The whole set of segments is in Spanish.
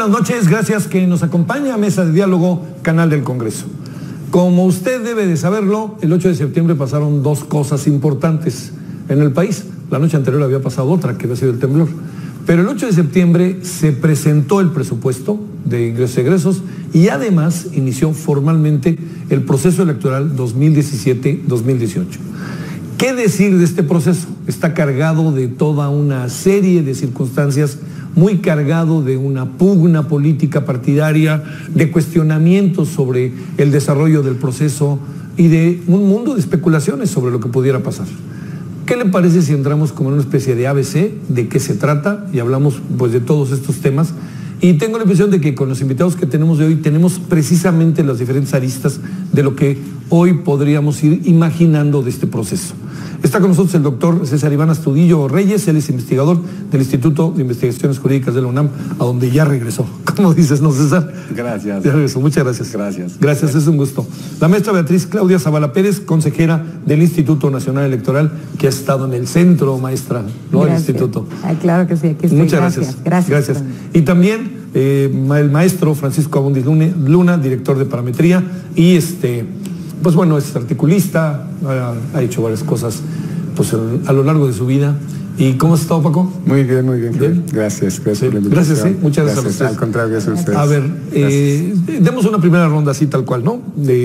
buenas noches, gracias que nos acompaña a Mesa de Diálogo, Canal del Congreso. Como usted debe de saberlo, el 8 de septiembre pasaron dos cosas importantes en el país. La noche anterior había pasado otra, que había sido el temblor. Pero el 8 de septiembre se presentó el presupuesto de ingresos y egresos y además inició formalmente el proceso electoral 2017-2018. ¿Qué decir de este proceso? Está cargado de toda una serie de circunstancias, muy cargado de una pugna política partidaria, de cuestionamientos sobre el desarrollo del proceso y de un mundo de especulaciones sobre lo que pudiera pasar. ¿Qué le parece si entramos como en una especie de ABC de qué se trata y hablamos pues de todos estos temas? Y tengo la impresión de que con los invitados que tenemos de hoy tenemos precisamente las diferentes aristas de lo que hoy podríamos ir imaginando de este proceso. Está con nosotros el doctor César Iván Astudillo Reyes, él es investigador del Instituto de Investigaciones Jurídicas de la UNAM, a donde ya regresó. ¿Cómo dices, no, César? Gracias. Ya regresó, muchas gracias. Gracias. Gracias, es un gusto. La maestra Beatriz Claudia Zavala Pérez, consejera del Instituto Nacional Electoral, que ha estado en el centro, maestra, ¿no? Del instituto. Ay, claro que sí, aquí estoy. Muchas gracias. Gracias. Y también el maestro Francisco Abundis Luna, director de parametría, y pues bueno, es articulista, ha hecho varias cosas pues, a lo largo de su vida. ¿Y cómo has estado, Paco? Muy bien, muy bien. ¿Bien? Gracias por la invitación. Gracias, muchas gracias a ustedes. Al contrario, gracias a ustedes. A ver, demos una primera ronda así tal cual, ¿no?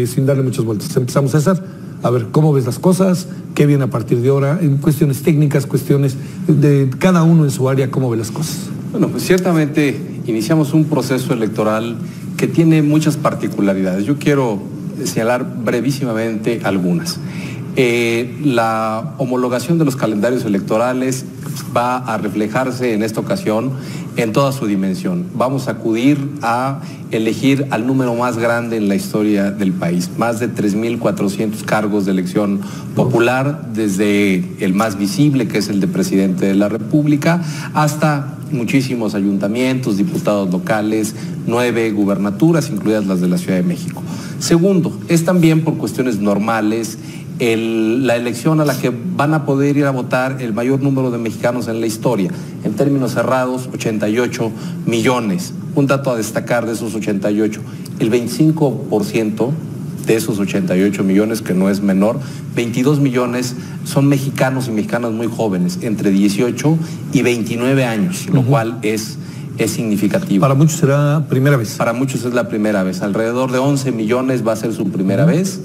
Sin darle muchas vueltas. Empezamos, César. A ver, ¿cómo ves las cosas? ¿Qué viene a partir de ahora? En cuestiones técnicas, cuestiones de cada uno en su área, ¿cómo ve las cosas? Bueno, pues ciertamente iniciamos un proceso electoral que tiene muchas particularidades. Yo quiero señalar brevísimamente algunas. La homologación de los calendarios electorales va a reflejarse en esta ocasión en toda su dimensión. Vamos a acudir a elegir al número más grande en la historia del país, más de 3.400 cargos de elección popular, desde el más visible, que es el de presidente de la República, hasta muchísimos ayuntamientos, diputados locales, 9 gubernaturas, incluidas las de la Ciudad de México. Segundo, es también por cuestiones normales la elección a la que van a poder ir a votar el mayor número de mexicanos en la historia. En términos cerrados, 88 millones. Un dato a destacar de esos 88, el 25% de esos 88 millones, que no es menor, 22 millones son mexicanos y mexicanas muy jóvenes, entre 18 y 29 años, lo cual es significativo. Para muchos será primera vez. Para muchos es la primera vez. Alrededor de 11 millones va a ser su primera vez.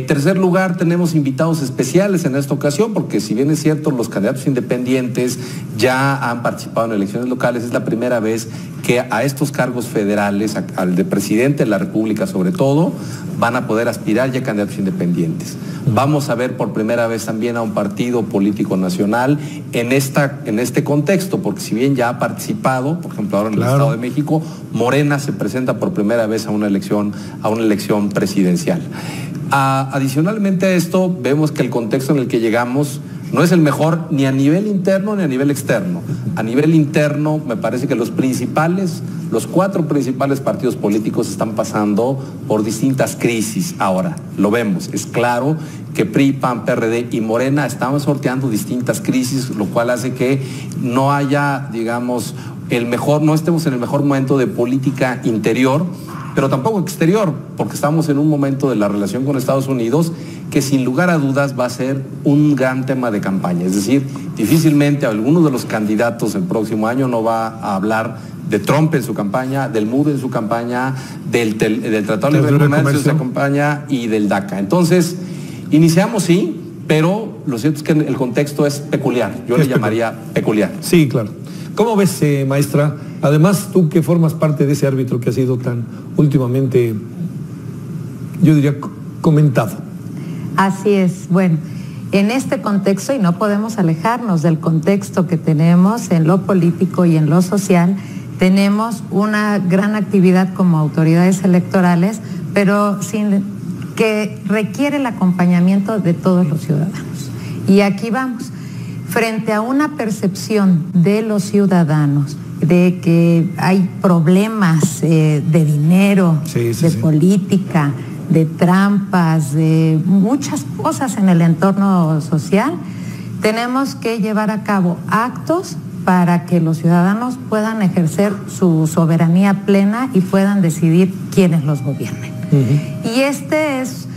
Tercer lugar, tenemos invitados especiales en esta ocasión, porque si bien es cierto, los candidatos independientes ya han participado en elecciones locales, es la primera vez que a estos cargos federales, al de presidente de la República sobre todo, van a poder aspirar ya candidatos independientes. Vamos a ver por primera vez también a un partido político nacional en este contexto, porque si bien ya ha participado, por ejemplo ahora en el Estado de México, Morena se presenta por primera vez a una elección presidencial. Adicionalmente a esto, vemos que el contexto en el que llegamos no es el mejor ni a nivel interno ni a nivel externo. A nivel interno, me parece que los 4 principales partidos políticos están pasando por distintas crisis ahora. Lo vemos, es claro que PRI, PAN, PRD y Morena están sorteando distintas crisis, lo cual hace que no haya, digamos, no estemos en el mejor momento de política interior, pero tampoco exterior, porque estamos en un momento de la relación con Estados Unidos que sin lugar a dudas va a ser un gran tema de campaña. Es decir, difícilmente alguno de los candidatos el próximo año no va a hablar de Trump en su campaña, del MUD en su campaña, del Tratado de Libre Comercio en su campaña y del DACA. Entonces, iniciamos sí, pero lo cierto es que el contexto es peculiar. Yo le llamaría peculiar. Sí, claro. ¿Cómo ves, maestra? Además, tú que formas parte de ese árbitro que ha sido tan últimamente, yo diría, comentado. Así es. Bueno, en este contexto, y no podemos alejarnos del contexto que tenemos en lo político y en lo social, tenemos una gran actividad como autoridades electorales, pero que requiere el acompañamiento de todos los ciudadanos. Y aquí vamos. Frente a una percepción de los ciudadanos de que hay problemas de dinero, política, de trampas, de muchas cosas en el entorno social, tenemos que llevar a cabo actos para que los ciudadanos puedan ejercer su soberanía plena y puedan decidir quiénes los gobiernen. Y este es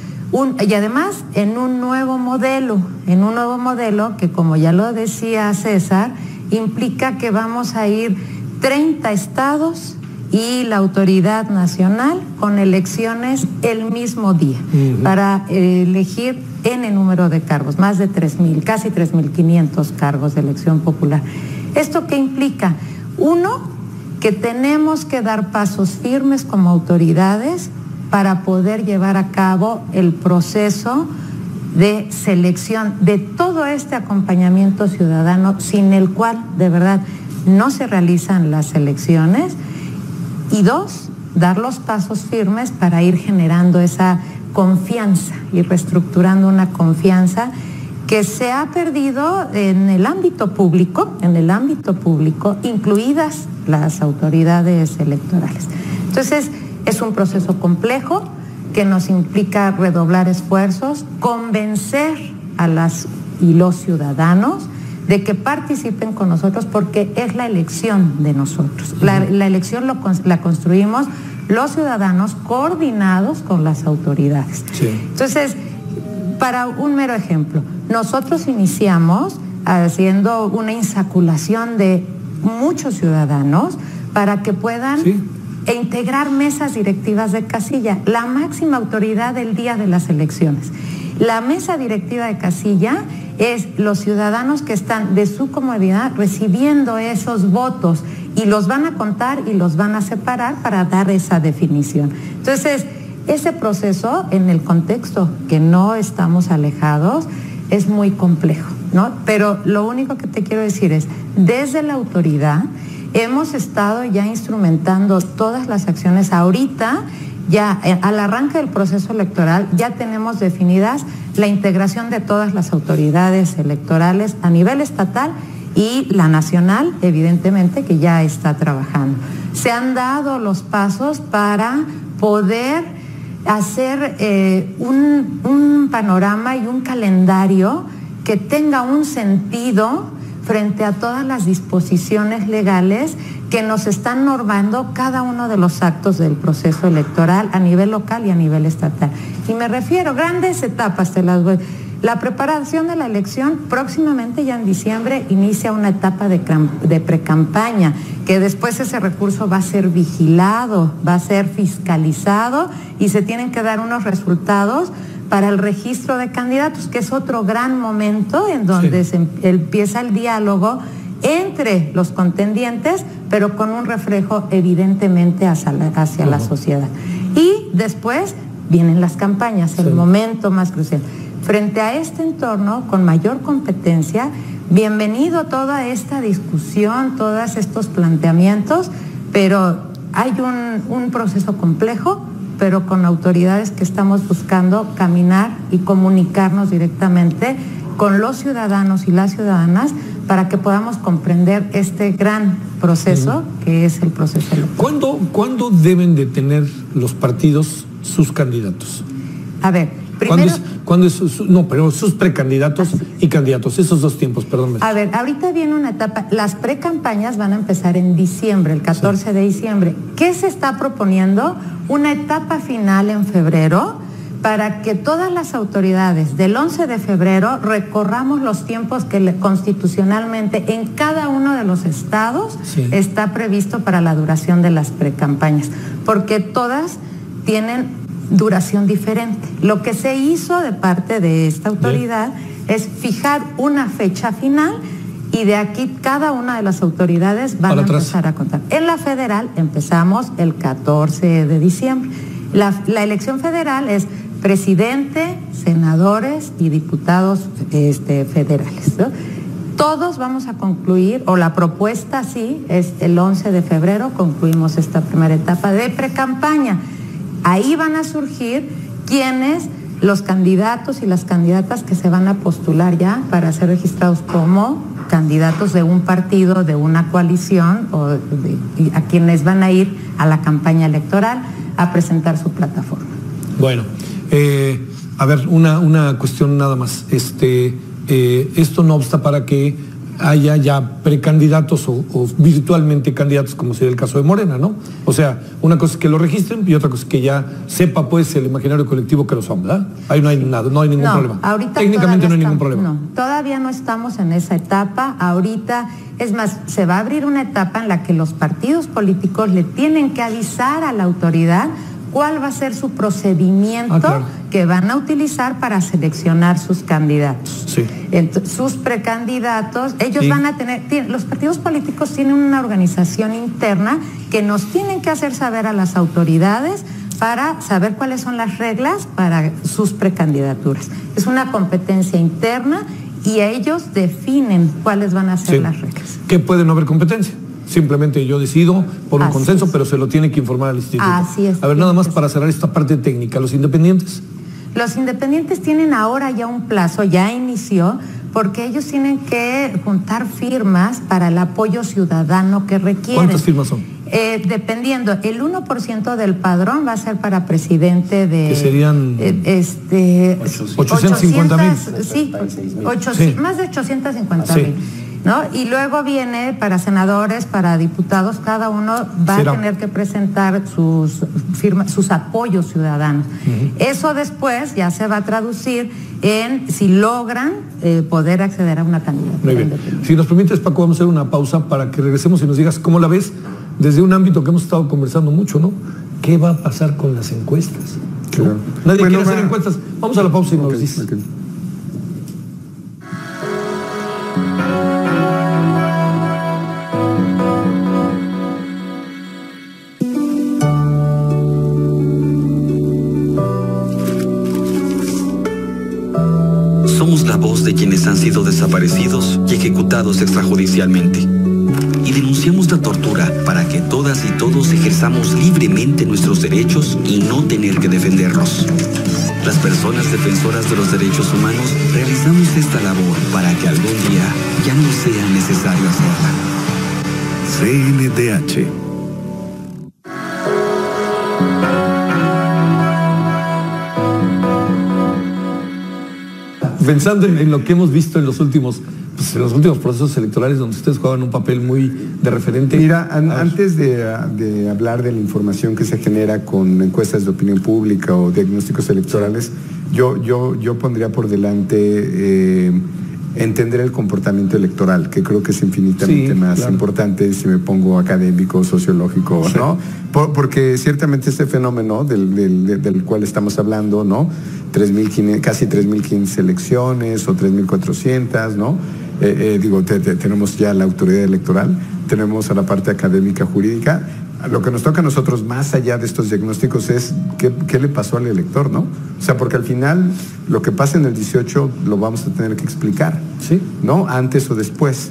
y además en un nuevo modelo que, como ya lo decía César, implica que vamos a ir 30 estados y la autoridad nacional con elecciones el mismo día para elegir N número de cargos, más de 3,000, casi 3,500 cargos de elección popular. ¿Esto qué implica? Uno, que tenemos que dar pasos firmes como autoridades para poder llevar a cabo el proceso de selección de todo este acompañamiento ciudadano, sin el cual, de verdad, no se realizan las elecciones. Y dos, dar los pasos firmes para ir generando esa confianza y reestructurando una confianza que se ha perdido en el ámbito público, incluidas las autoridades electorales. Entonces, es un proceso complejo que nos implica redoblar esfuerzos, convencer a las y los ciudadanos de que participen con nosotros, porque es la elección de nosotros. La elección la construimos los ciudadanos coordinados con las autoridades. Sí. Entonces, para un mero ejemplo, nosotros iniciamos haciendo una insaculación de muchos ciudadanos para que puedan integrar mesas directivas de casilla, la máxima autoridad del día de las elecciones. La mesa directiva de casilla es los ciudadanos que están de su comodidad recibiendo esos votos y los van a contar y los van a separar para dar esa definición. Entonces, ese proceso, en el contexto que no estamos alejados, es muy complejo, ¿no? Pero lo único que te quiero decir es, desde la autoridad hemos estado ya instrumentando todas las acciones. Ahorita, ya al arranque del proceso electoral, ya tenemos definidas la integración de todas las autoridades electorales a nivel estatal y la nacional, evidentemente, que ya está trabajando. Se han dado los pasos para poder hacer un panorama y un calendario que tenga un sentido frente a todas las disposiciones legales que nos están normando cada uno de los actos del proceso electoral a nivel local y a nivel estatal. Y me refiero, grandes etapas, te las voy. La preparación de la elección, próximamente ya en diciembre inicia una etapa de precampaña, que después ese recurso va a ser vigilado, va a ser fiscalizado y se tienen que dar unos resultados para el registro de candidatos, que es otro gran momento en donde se empieza el diálogo entre los contendientes, pero con un reflejo evidentemente hacia la sociedad. Y después vienen las campañas, el momento más crucial. Frente a este entorno, con mayor competencia, bienvenido toda esta discusión, todos estos planteamientos, pero hay un proceso complejo, pero con autoridades que estamos buscando caminar y comunicarnos directamente con los ciudadanos y las ciudadanas para que podamos comprender este gran proceso que es el proceso electoral. ¿Cuándo deben de tener los partidos sus candidatos? A ver, primero... pero sus precandidatos y candidatos, esos dos tiempos, perdón. A ver, ahorita viene una etapa, las precampañas van a empezar en diciembre, el 14 de diciembre. ¿Qué se está proponiendo? Una etapa final en febrero para que todas las autoridades del 11 de febrero recorramos los tiempos que constitucionalmente en cada uno de los estados está previsto para la duración de las precampañas, porque todas tienen duración diferente. Lo que se hizo de parte de esta autoridad es fijar una fecha final y de aquí cada una de las autoridades van a empezar a contar. En la federal empezamos el 14 de diciembre. La elección federal es presidente, senadores y diputados federales, ¿no? Todos vamos a concluir, o la propuesta sí, es el 11 de febrero concluimos esta primera etapa de precampaña. Ahí van a surgir los candidatos y las candidatas que se van a postular ya para ser registrados como candidatos de un partido, de una coalición, y a quienes van a ir a la campaña electoral a presentar su plataforma. Bueno, a ver, una cuestión nada más. Esto no obsta para que haya ya precandidatos o virtualmente candidatos, como sería el caso de Morena, ¿no? O sea, una cosa es que lo registren y otra cosa es que ya sepa pues el imaginario colectivo que lo son, ¿verdad? Ahí no hay nada, no hay ningún problema. Técnicamente no hay ningún problema. No, todavía no estamos en esa etapa. Ahorita, es más, se va a abrir una etapa en la que los partidos políticos le tienen que avisar a la autoridad cuál va a ser su procedimiento que van a utilizar para seleccionar sus candidatos. Sí. Sus precandidatos, ellos van a tener, los partidos políticos tienen una organización interna que nos tienen que hacer saber a las autoridades para saber cuáles son las reglas para sus precandidaturas. Es una competencia interna y ellos definen cuáles van a ser las reglas. ¿Qué puede no haber competencia? Simplemente yo decido por un consenso, pero se lo tiene que informar al instituto. Así es. A ver, nada más para cerrar esta parte técnica, ¿los independientes? Los independientes tienen ahora ya un plazo, ya inició, porque ellos tienen que juntar firmas para el apoyo ciudadano que requieren. ¿Cuántas firmas son? Dependiendo, el 1% del padrón va a ser para presidente de... Que serían... 850,000. Sí, más de 850,000. ¿No? Y luego viene para senadores, para diputados, cada uno va a tener que presentar sus firmas, sus apoyos ciudadanos. Eso después ya se va a traducir en si logran poder acceder a una candidatura. Muy bien. Si nos permites, Paco, vamos a hacer una pausa para que regresemos y nos digas cómo la ves desde un ámbito que hemos estado conversando mucho, ¿no? ¿Qué va a pasar con las encuestas? Claro. Nadie quiere hacer encuestas. Vamos a la pausa y nos dices. Somos la voz de quienes han sido desaparecidos y ejecutados extrajudicialmente. Y denunciamos la tortura para que todas y todos ejerzamos libremente nuestros derechos y no tener que defenderlos. Las personas defensoras de los derechos humanos realizamos esta labor para que algún día ya no sea necesario hacerla. CNDH. Pensando en lo que hemos visto en los últimos procesos electorales donde ustedes juegan un papel muy de referente. Mira, antes de hablar de la información que se genera con encuestas de opinión pública o diagnósticos electorales, yo pondría por delante entender el comportamiento electoral, que creo que es infinitamente más importante si me pongo académico, sociológico, ¿no? Porque ciertamente este fenómeno del cual estamos hablando, ¿no? Casi 3.500 elecciones o 3.400, ¿no? Tenemos ya la autoridad electoral, tenemos a la parte académica jurídica. Lo que nos toca a nosotros, más allá de estos diagnósticos, es qué le pasó al elector, ¿no? O sea, porque al final lo que pasa en el 18 lo vamos a tener que explicar, ¿no? Antes o después.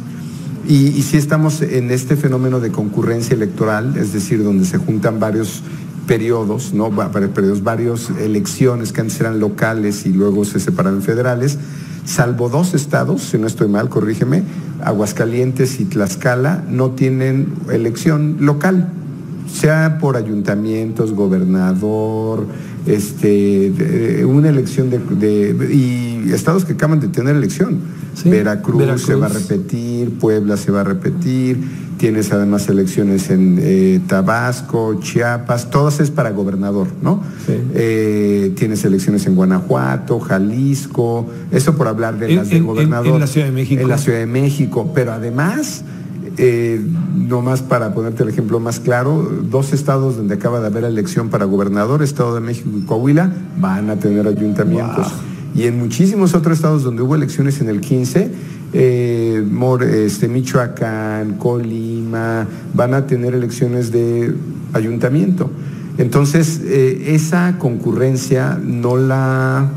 Y sí estamos en este fenómeno de concurrencia electoral, es decir, donde se juntan varios periodos, ¿no? Varias elecciones que antes eran locales y luego se separaron federales, salvo 2 estados, si no estoy mal, corrígeme, Aguascalientes y Tlaxcala, no tienen elección local, sea por ayuntamientos, gobernador, una elección y estados que acaban de tener elección. Veracruz se va a repetir, Puebla se va a repetir, tienes además elecciones en Tabasco, Chiapas, todas es para gobernador, ¿no? Tienes elecciones en Guanajuato, Jalisco, eso por hablar de las de gobernador. En la Ciudad de México. En la Ciudad de México, pero además, nomás para ponerte el ejemplo más claro, 2 estados donde acaba de haber elección para gobernador, Estado de México y Coahuila, van a tener ayuntamientos. Wow. Y en muchísimos otros estados donde hubo elecciones en el 15, Michoacán, Colima, van a tener elecciones de ayuntamiento. Entonces, esa concurrencia no la...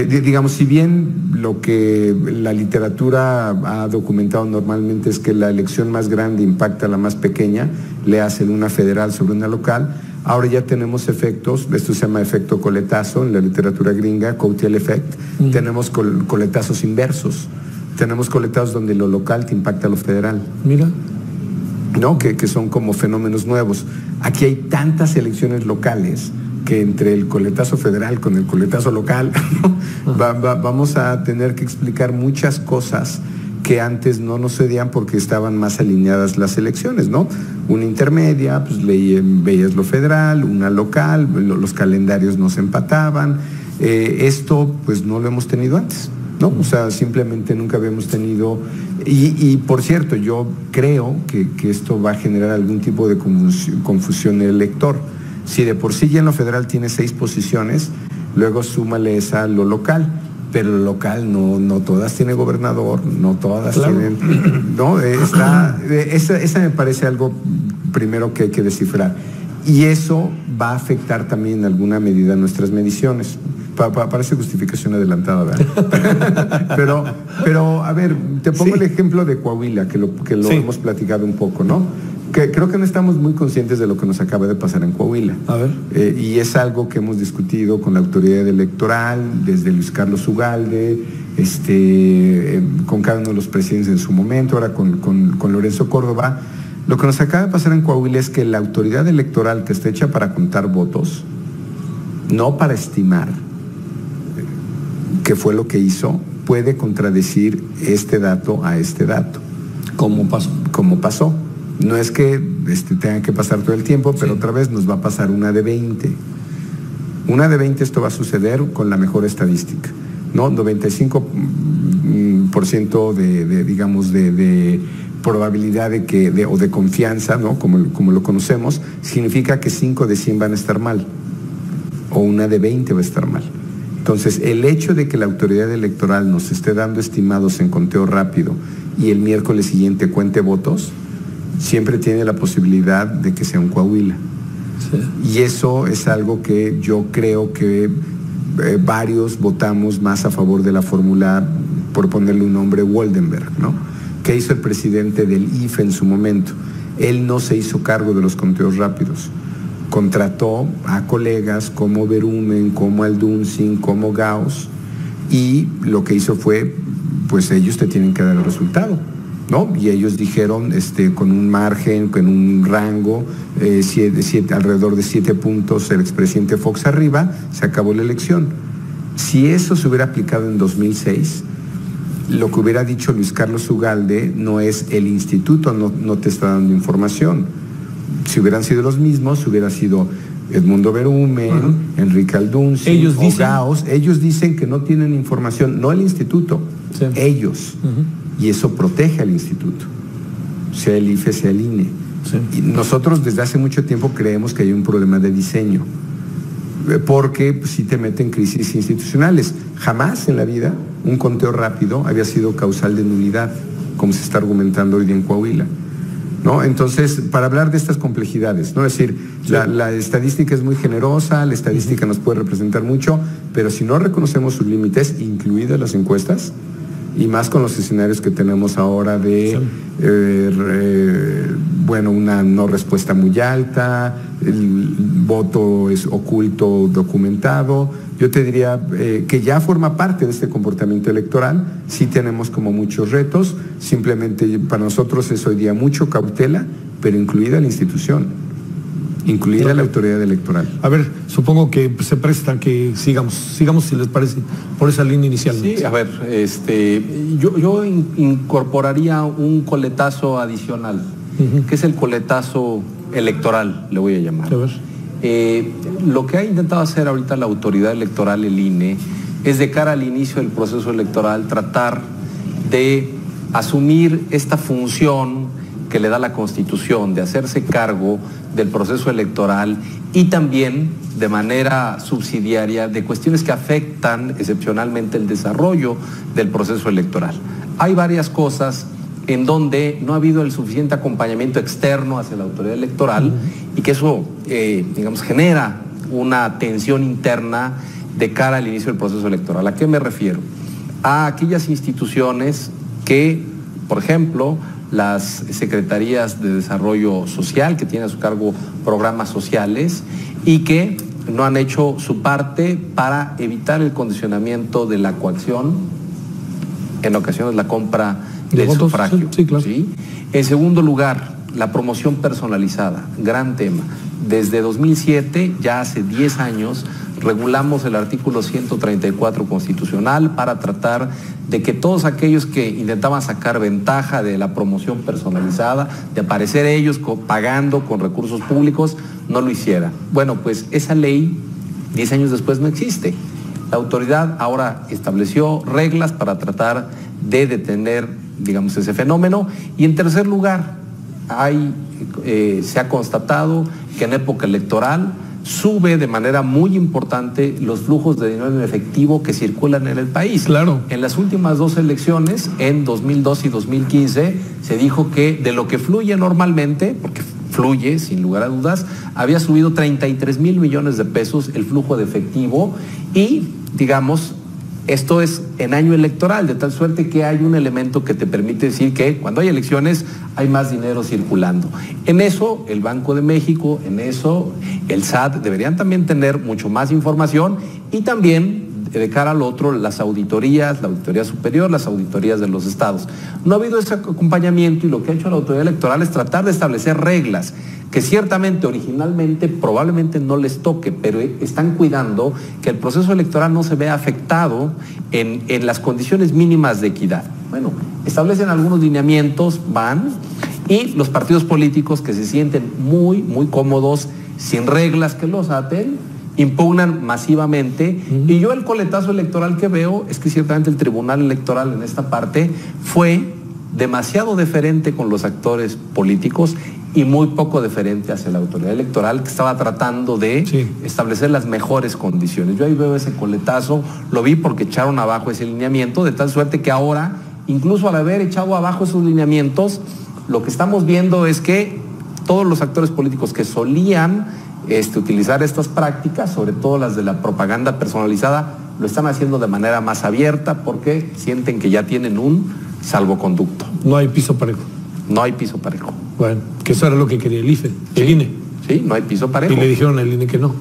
digamos, si bien lo que la literatura ha documentado normalmente es que la elección más grande impacta a la más pequeña, le hacen una federal sobre una local, ahora ya tenemos efectos, esto se llama efecto coletazo en la literatura gringa, Caudill effect, tenemos coletazos inversos, tenemos coletazos donde lo local te impacta a lo federal. Mira. ¿No? Que son como fenómenos nuevos. Aquí hay tantas elecciones locales que entre el coletazo federal con el coletazo local vamos a tener que explicar muchas cosas que antes no nos cedían porque estaban más alineadas las elecciones, ¿no? Una intermedia, pues veías lo federal, una local, los calendarios no se empataban. Esto pues no lo hemos tenido antes, ¿no? O sea, simplemente nunca habíamos tenido, y por cierto, yo creo que esto va a generar algún tipo de confusión en el elector. Si de por sí ya en lo federal tiene 6 posiciones, luego súmale esa lo local, pero lo local no todas tiene gobernador, no todas tienen, ¿no? Esa me parece algo primero que hay que descifrar. Y eso va a afectar también en alguna medida nuestras mediciones. Parece justificación adelantada, ¿verdad? pero a ver, te pongo el ejemplo de Coahuila, que lo hemos platicado un poco, ¿no? Que creo que no estamos muy conscientes de lo que nos acaba de pasar en Coahuila. A ver. Y es algo que hemos discutido con la autoridad electoral, desde Luis Carlos Ugalde, con cada uno de los presidentes en su momento, ahora con Lorenzo Córdoba. Lo que nos acaba de pasar en Coahuila es que la autoridad electoral, que está hecha para contar votos, no para estimar, que fue lo que hizo, puede contradecir este dato a este dato. ¿Cómo pasó? Como pasó. No es que tenga que pasar todo el tiempo, pero otra vez nos va a pasar una de 20. Una de 20, esto va a suceder con la mejor estadística, ¿no? 95% de probabilidad o de confianza, ¿no? Como lo conocemos, significa que 5 de 100 van a estar mal, o una de 20 va a estar mal. Entonces, el hecho de que la autoridad electoral nos esté dando estimados en conteo rápido y el miércoles siguiente cuente votos, siempre tiene la posibilidad de que sea un Coahuila. Sí. Y eso es algo que yo creo que varios votamos más a favor de la fórmula, por ponerle un nombre, Woldenberg, ¿no? ¿Qué hizo el presidente del IFE en su momento? Él no se hizo cargo de los conteos rápidos. Contrató a colegas como Berumen, como Alduncin, como Gauss, y lo que hizo fue, pues ellos te tienen que dar el resultado, ¿no? Y ellos dijeron, con un margen, con un rango, alrededor de 7 puntos el expresidente Fox arriba, se acabó la elección. Si eso se hubiera aplicado en 2006, lo que hubiera dicho Luis Carlos Ugalde no es el instituto no te está dando información. Si hubieran sido los mismos, hubiera sido Edmundo Berumen, Enrique Alduncin, o Gauss. Ellos dicen que no tienen información, no el instituto, ellos. Y eso protege al instituto, sea el IFE, sea el INE. Sí. Y nosotros desde hace mucho tiempo creemos que hay un problema de diseño, porque sí te meten crisis institucionales. Jamás en la vida un conteo rápido había sido causal de nulidad, como se está argumentando hoy día en Coahuila, ¿no? Entonces, para hablar de estas complejidades, ¿no? Es decir, la estadística es muy generosa, la estadística nos puede representar mucho, pero si no reconocemos sus límites, incluidas las encuestas, y más con los escenarios que tenemos ahora de, una no respuesta muy alta, el voto es oculto, documentado. Yo te diría que ya forma parte de este comportamiento electoral. Sí tenemos como muchos retos, simplemente para nosotros es hoy día mucho cautela, pero incluida la institución, incluida la autoridad electoral. A ver, supongo que se presta que sigamos si les parece, por esa línea inicial. Sí, a ver, yo incorporaría un coletazo adicional, que es el coletazo electoral, le voy a llamar. A ver. Lo que ha intentado hacer ahorita la autoridad electoral, el INE, es de cara al inicio del proceso electoral tratar de asumir esta función que le da la Constitución de hacerse cargo del proceso electoral y también de manera subsidiaria de cuestiones que afectan excepcionalmente el desarrollo del proceso electoral. Hay varias cosas en donde no ha habido el suficiente acompañamiento externo hacia la autoridad electoral y que eso, genera una tensión interna de cara al inicio del proceso electoral. ¿A qué me refiero? A aquellas instituciones que, por ejemplo, las secretarías de desarrollo social, que tienen a su cargo programas sociales y que no han hecho su parte para evitar el condicionamiento de la coacción, en ocasiones la compra del sufragio. Sí, claro. ¿Sí? En segundo lugar, la promoción personalizada, gran tema. Desde 2007, ya hace 10 años, regulamos el artículo 134 constitucional para tratar de que todos aquellos que intentaban sacar ventaja de la promoción personalizada, de aparecer ellos pagando con recursos públicos, no lo hicieran. Bueno, pues esa ley 10 años después no existe. La autoridad ahora estableció reglas para tratar de detener, digamos, ese fenómeno. Y en tercer lugar, se ha constatado que en época electoral sube de manera muy importante los flujos de dinero en efectivo que circulan en el país. Claro. En las últimas 2 elecciones, en 2002 y 2015, se dijo que de lo que fluye normalmente, porque fluye sin lugar a dudas, había subido 33 mil millones de pesos el flujo de efectivo y, digamos, esto es en año electoral, de tal suerte que hay un elemento que te permite decir que cuando hay elecciones hay más dinero circulando. En eso el Banco de México, en eso el SAT deberían también tener mucho más información y también de cara al otro las auditorías, la auditoría superior, las auditorías de los estados. No ha habido ese acompañamiento y lo que ha hecho la autoridad electoral es tratar de establecer reglas que ciertamente originalmente probablemente no les toque, pero están cuidando que el proceso electoral no se vea afectado en las condiciones mínimas de equidad. Bueno, establecen algunos lineamientos, van, y los partidos políticos que se sienten muy, muy cómodos, sin reglas que los aten, impugnan masivamente. Y yo el coletazo electoral que veo es que ciertamente el Tribunal Electoral en esta parte fue demasiado deferente con los actores políticos y muy poco deferente hacia la autoridad electoral que estaba tratando de establecer las mejores condiciones. Yo ahí veo ese coletazo, lo vi porque echaron abajo ese lineamiento, de tal suerte que ahora, incluso al haber echado abajo esos lineamientos, lo que estamos viendo es que todos los actores políticos que solían utilizar estas prácticas, sobre todo las de la propaganda personalizada, lo están haciendo de manera más abierta porque sienten que ya tienen un salvoconducto. No hay piso parejo. No hay piso parejo. Bueno, que eso era lo que quería el IFE, el INE. Sí, no hay piso parejo. Y le dijeron al INE que no.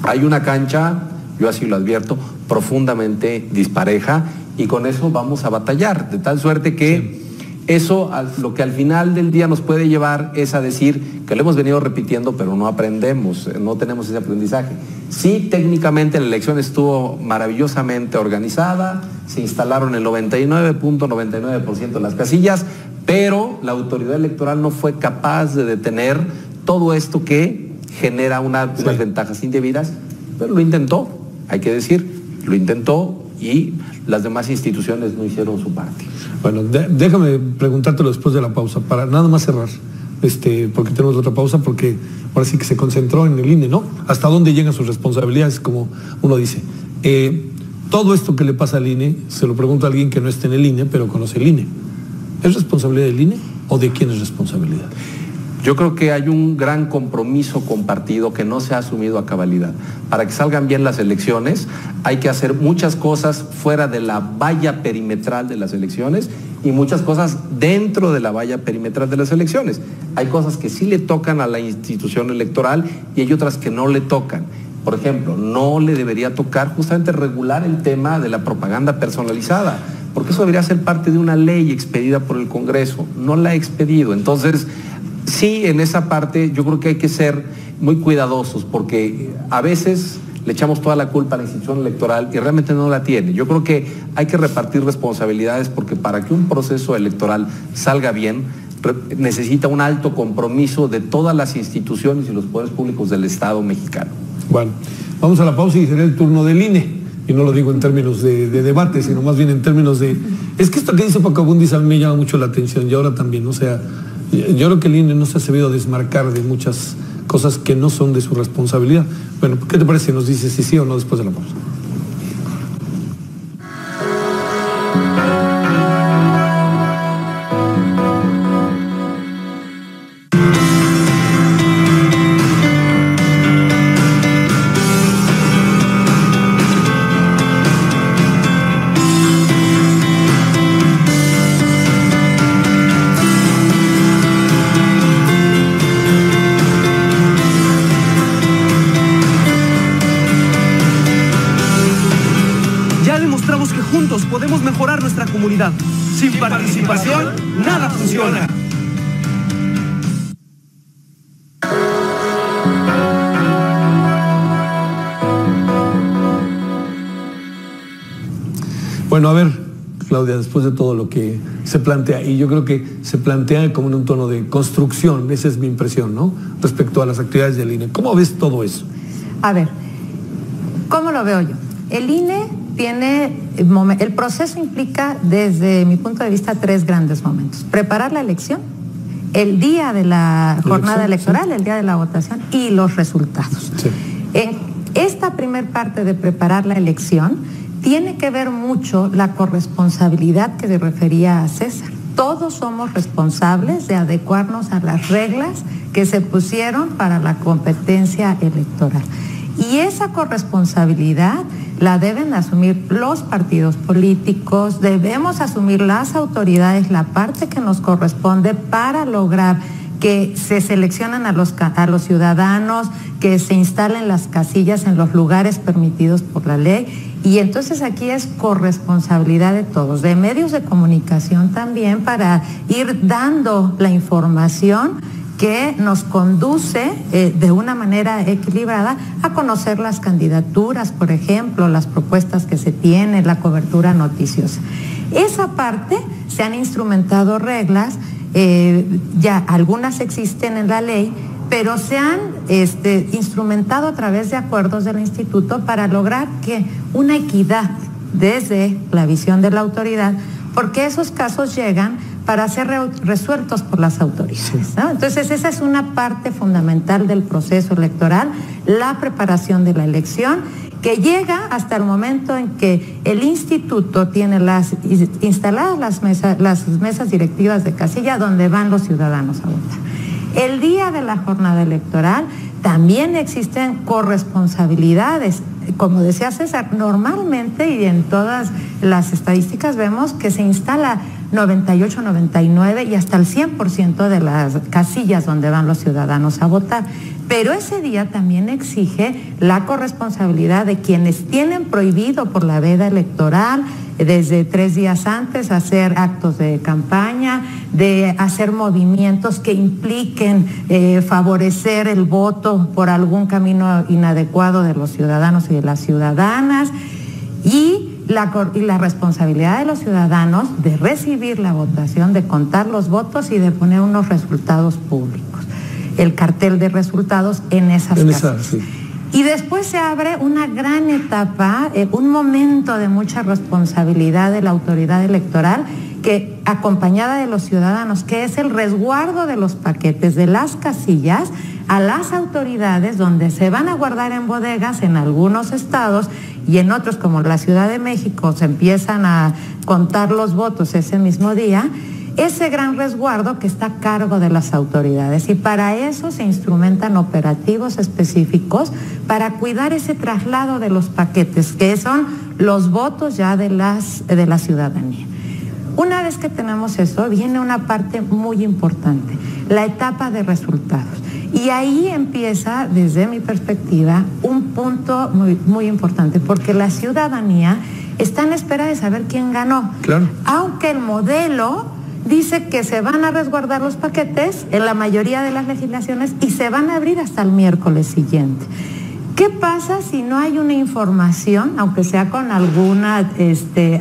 Hay una cancha, yo así lo advierto, profundamente dispareja y con eso vamos a batallar, de tal suerte que eso lo que al final del día nos puede llevar es a decir que lo hemos venido repitiendo, pero no aprendemos, no tenemos ese aprendizaje. Sí, técnicamente la elección estuvo maravillosamente organizada, se instalaron el 99.99% de las casillas, pero la autoridad electoral no fue capaz de detener todo esto que genera unas ventajas indebidas, pero lo intentó, hay que decir, lo intentó y las demás instituciones no hicieron su parte. Bueno, déjame preguntártelo después de la pausa, para nada más cerrar, porque tenemos otra pausa, porque ahora sí que se concentró en el INE, ¿no? ¿Hasta dónde llegan sus responsabilidades, como uno dice? Todo esto que le pasa al INE, se lo pregunto a alguien que no esté en el INE, pero conoce el INE. ¿Es responsabilidad del INE o de quién es responsabilidad? Yo creo que hay un gran compromiso compartido que no se ha asumido a cabalidad. Para que salgan bien las elecciones hay que hacer muchas cosas fuera de la valla perimetral de las elecciones y muchas cosas dentro de la valla perimetral de las elecciones. Hay cosas que sí le tocan a la institución electoral y hay otras que no le tocan. Por ejemplo, no le debería tocar justamente regular el tema de la propaganda personalizada, porque eso debería ser parte de una ley expedida por el Congreso. No la ha expedido. Entonces, sí, en esa parte yo creo que hay que ser muy cuidadosos porque a veces le echamos toda la culpa a la institución electoral y realmente no la tiene. Yo creo que hay que repartir responsabilidades porque para que un proceso electoral salga bien necesita un alto compromiso de todas las instituciones y los poderes públicos del Estado mexicano. Bueno, vamos a la pausa y será el turno del INE. Y no lo digo en términos de debate, sino más bien en términos de... Es que esto que dice Paco Abundis a mí me llama mucho la atención y ahora también, o sea... Yo creo que el INE no se ha sabido desmarcar de muchas cosas que no son de su responsabilidad. Bueno, ¿qué te parece? Nos dices si sí o no después de la pausa. Podemos mejorar nuestra comunidad. Sin participación, nada funciona. Bueno, a ver, Claudia, después de todo lo que se plantea, y yo creo que se plantea como en un tono de construcción, esa es mi impresión, ¿no? Respecto a las actividades del INE. ¿Cómo ves todo eso? A ver, ¿cómo lo veo yo? El INE tiene, el proceso implica, desde mi punto de vista, 3 grandes momentos. Preparar la elección, el día de la jornada electoral, el día de la votación y los resultados. Sí. En esta primer parte de preparar la elección tiene que ver mucho la corresponsabilidad que se refería a César. Todos somos responsables de adecuarnos a las reglas que se pusieron para la competencia electoral. Y esa corresponsabilidad la deben asumir los partidos políticos, debemos asumir las autoridades la parte que nos corresponde para lograr que se seleccionen a los ciudadanos, que se instalen las casillas en los lugares permitidos por la ley. Y entonces aquí es corresponsabilidad de todos, de medios de comunicación también, para ir dando la información que nos conduce de una manera equilibrada a conocer las candidaturas, por ejemplo, las propuestas que se tienen, la cobertura noticiosa. Esa parte se han instrumentado reglas, ya algunas existen en la ley, pero se han instrumentado a través de acuerdos del instituto para lograr que una equidad desde la visión de la autoridad, porque esos casos llegan para ser resueltos por las autoridades, ¿no? Entonces esa es una parte fundamental del proceso electoral, la preparación de la elección, que llega hasta el momento en que el instituto tiene instaladas las mesas directivas de casilla donde van los ciudadanos a votar. El día de la jornada electoral también existen corresponsabilidades. Como decía César, normalmente y en todas las estadísticas vemos que se instala 98, 99 y hasta el 100% de las casillas donde van los ciudadanos a votar. Pero ese día también exige la corresponsabilidad de quienes tienen prohibido por la veda electoral desde 3 días antes hacer actos de campaña, de hacer movimientos que impliquen favorecer el voto por algún camino inadecuado de los ciudadanos y de las ciudadanas, y la responsabilidad de los ciudadanos de recibir la votación, de contar los votos y de poner unos resultados públicos, el cartel de resultados en esas casas. Sí. Y después se abre una gran etapa, un momento de mucha responsabilidad de la autoridad electoral, que acompañada de los ciudadanos, que es el resguardo de los paquetes de las casillas a las autoridades, donde se van a guardar en bodegas en algunos estados, y en otros, como la Ciudad de México, se empiezan a contar los votos ese mismo día. Ese gran resguardo que está a cargo de las autoridades, y para eso se instrumentan operativos específicos para cuidar ese traslado de los paquetes, que son los votos ya de la ciudadanía. Una vez que tenemos eso, viene una parte muy importante, la etapa de resultados. Y ahí empieza, desde mi perspectiva, un punto muy, muy importante, porque la ciudadanía está en espera de saber quién ganó. Claro. Aunque el modelo dice que se van a resguardar los paquetes en la mayoría de las legislaciones y se van a abrir hasta el miércoles siguiente. ¿Qué pasa si no hay una información, aunque sea con alguna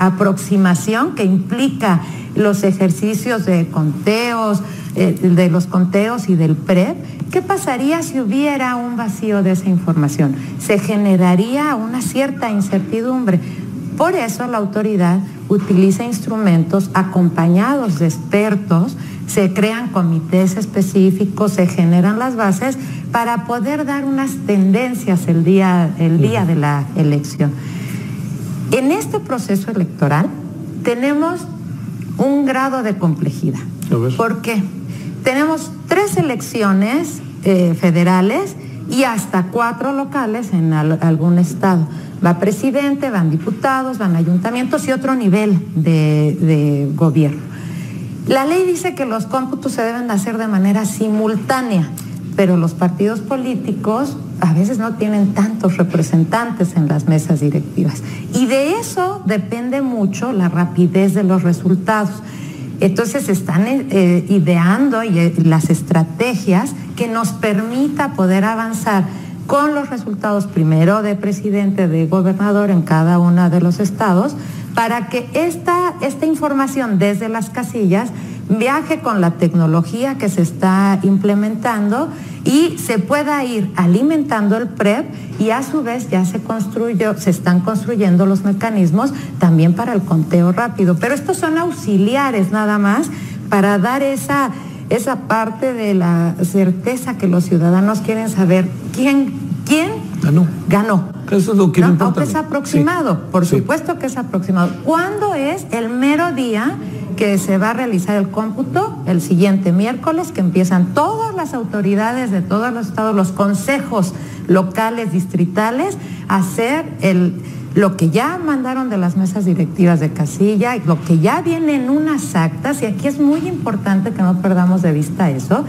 aproximación que implica los ejercicios de conteos, de los conteos y del PREP? ¿Qué pasaría si hubiera un vacío de esa información? Se generaría una cierta incertidumbre. Por eso la autoridad utiliza instrumentos acompañados de expertos, se crean comités específicos, se generan las bases para poder dar unas tendencias el día de la elección. En este proceso electoral tenemos un grado de complejidad. ¿Por qué? Tenemos 3 elecciones federales y hasta 4 locales en algún estado. Va presidente, van diputados, van ayuntamientos y otro nivel de gobierno. La ley dice que los cómputos se deben hacer de manera simultánea, pero los partidos políticos a veces no tienen tantos representantes en las mesas directivas. Y de eso depende mucho la rapidez de los resultados. Entonces están ideando las estrategias que nos permita poder avanzar con los resultados primero de presidente, de gobernador en cada uno de los estados, para que esta información desde las casillas viaje con la tecnología que se está implementando y se pueda ir alimentando el PREP, y a su vez ya se están construyendo los mecanismos también para el conteo rápido. Pero estos son auxiliares nada más para dar esa parte de la certeza que los ciudadanos quieren saber quién ganó. Eso es lo que importa. Aunque es aproximado, por supuesto que es aproximado. ¿Cuándo es el mero día que se va a realizar el cómputo? El siguiente miércoles, que empiezan todas las autoridades de todos los estados, los consejos locales, distritales, a hacer lo que ya mandaron de las mesas directivas de casilla, lo que ya viene en unas actas, y aquí es muy importante que no perdamos de vista eso.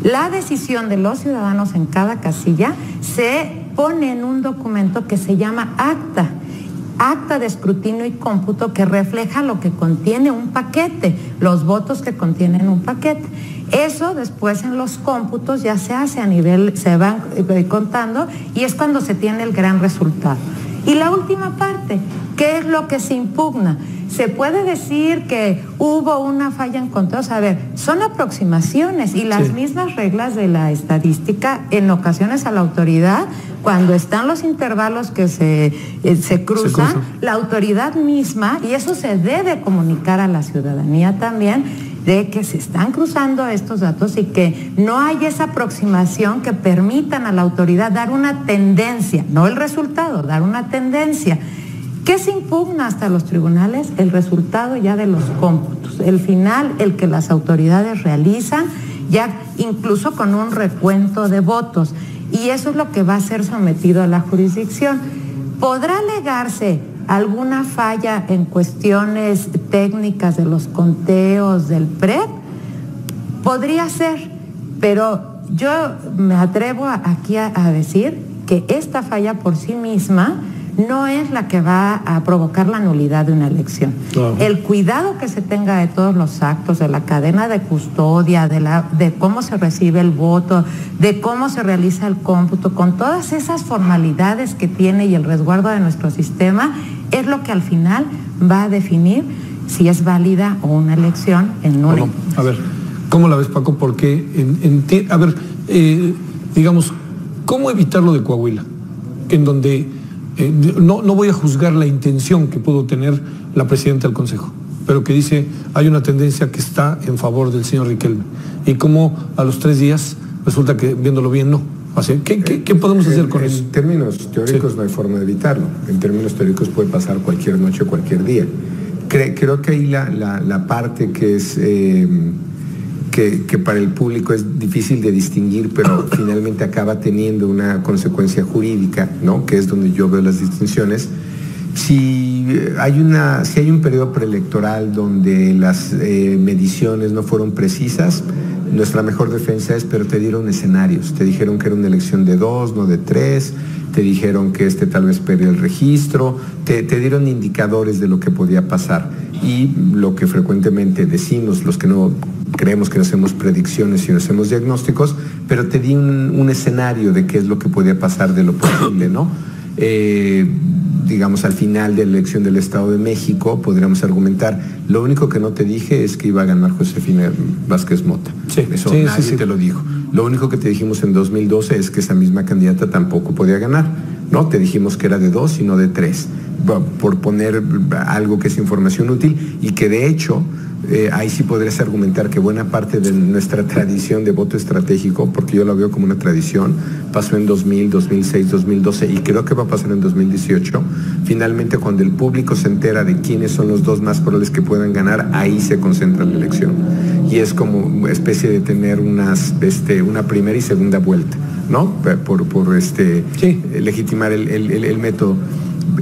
La decisión de los ciudadanos en cada casilla se pone en un documento que se llama acta de escrutinio y cómputo, que refleja lo que contiene un paquete, los votos que contienen un paquete. Eso después en los cómputos ya se hace a nivel, se van contando, y es cuando se tiene el gran resultado. Y la última parte, ¿qué es lo que se impugna? Se puede decir que hubo una falla en conteos. A ver, son aproximaciones, y las mismas reglas de la estadística, en ocasiones a la autoridad, cuando están los intervalos que se cruzan, la autoridad misma, y eso se debe comunicar a la ciudadanía también, de que se están cruzando estos datos y que no hay esa aproximación que permitan a la autoridad dar una tendencia, no el resultado, dar una tendencia. ¿Qué se impugna hasta los tribunales? El resultado ya de los cómputos, el final, el que las autoridades realizan, ya incluso con un recuento de votos, y eso es lo que va a ser sometido a la jurisdicción. ¿Podrá alegarse alguna falla en cuestiones técnicas de los conteos del PREP? Podría ser, pero yo me atrevo aquí a decir que esta falla por sí misma no es la que va a provocar la nulidad de una elección. Claro. El cuidado que se tenga de todos los actos, de la cadena de custodia, de cómo se recibe el voto, de cómo se realiza el cómputo, con todas esas formalidades que tiene y el resguardo de nuestro sistema, es lo que al final va a definir si es válida o una elección en una. Bueno, a ver, ¿cómo la ves, Paco? Porque, digamos, ¿cómo evitar lo de Coahuila? En donde no voy a juzgar la intención que pudo tener la presidenta del Consejo, pero que dice hay una tendencia que está en favor del señor Riquelme, y cómo a los 3 días resulta que, viéndolo bien, no. Así, ¿qué podemos hacer con eso? En términos teóricos no hay forma de evitarlo. En términos teóricos puede pasar cualquier noche o cualquier día. Creo que ahí la parte que es que para el público es difícil de distinguir, pero finalmente acaba teniendo una consecuencia jurídica, ¿no? Que es donde yo veo las distinciones. Si hay un periodo preelectoral donde las mediciones no fueron precisas, nuestra mejor defensa es, pero te dieron escenarios, te dijeron que era una elección de 2, no de 3, te dijeron que tal vez perdió el registro, te dieron indicadores de lo que podía pasar. Y lo que frecuentemente decimos, los que no creemos que no hacemos predicciones y no hacemos diagnósticos, pero te di un escenario de qué es lo que podía pasar de lo posible, ¿no? Digamos, al final de la elección del Estado de México podríamos argumentar, lo único que no te dije es que iba a ganar Josefina Vázquez Mota. Eso nadie te lo dijo. Lo único que te dijimos en 2012 es que esa misma candidata tampoco podía ganar, ¿no? Te dijimos que era de 2 y no de 3, por poner algo que es información útil, y que de hecho ahí sí podrías argumentar que buena parte de nuestra tradición de voto estratégico, porque yo la veo como una tradición, pasó en 2000, 2006, 2012, y creo que va a pasar en 2018. Finalmente, cuando el público se entera de quiénes son los 2 más probables que puedan ganar, ahí se concentra la elección. Y es como una especie de tener una primera y segunda vuelta, ¿no? Por legitimar el método.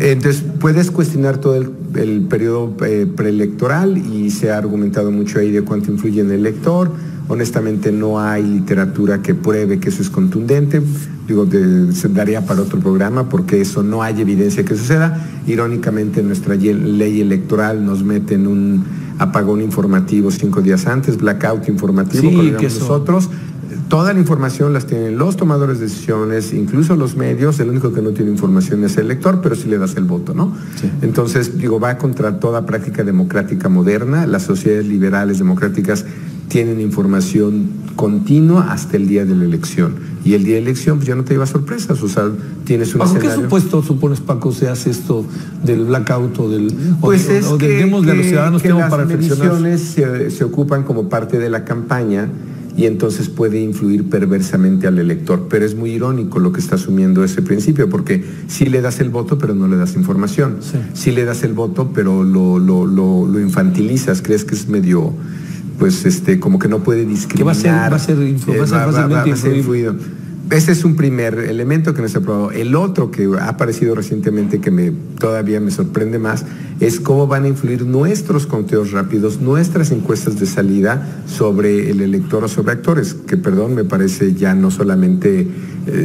Entonces, puedes cuestionar todo el periodo preelectoral, y se ha argumentado mucho ahí de cuánto influye en el elector. Honestamente, no hay literatura que pruebe que eso es contundente. Digo, se daría para otro programa, porque eso no hay evidencia que suceda. Irónicamente, nuestra ley electoral nos mete en un apagón informativo 5 días antes, blackout informativo, sí, que nosotros. toda la información las tienen los tomadores de decisiones, incluso los medios. El único que no tiene información es el elector, pero sí le das el voto, ¿no? Sí. Entonces, digo, va contra toda práctica democrática moderna. Las sociedades liberales democráticas tienen información continua hasta el día de la elección. Y el día de la elección pues ya no te lleva sorpresas, o sea, tienes un escenario. ¿Bajo qué supuesto, supones, Paco, se hace esto del blackout o del... Pues es o démosle a los ciudadanos que tiempo las para reflexionar? mediciones se ocupan como parte de la campaña y entonces puede influir perversamente al elector. Pero es muy irónico lo que está asumiendo ese principio, porque sí le das el voto, pero no le das información. Sí le das el voto, pero lo infantilizas, crees que es medio... pues como que no puede discriminar. Que va a ser fácilmente influido. Ese es un primer elemento que no se ha probado. El otro que ha aparecido recientemente, que todavía me sorprende más, es cómo van a influir nuestros conteos rápidos, nuestras encuestas de salida sobre el elector o sobre actores, que perdón, me parece ya no solamente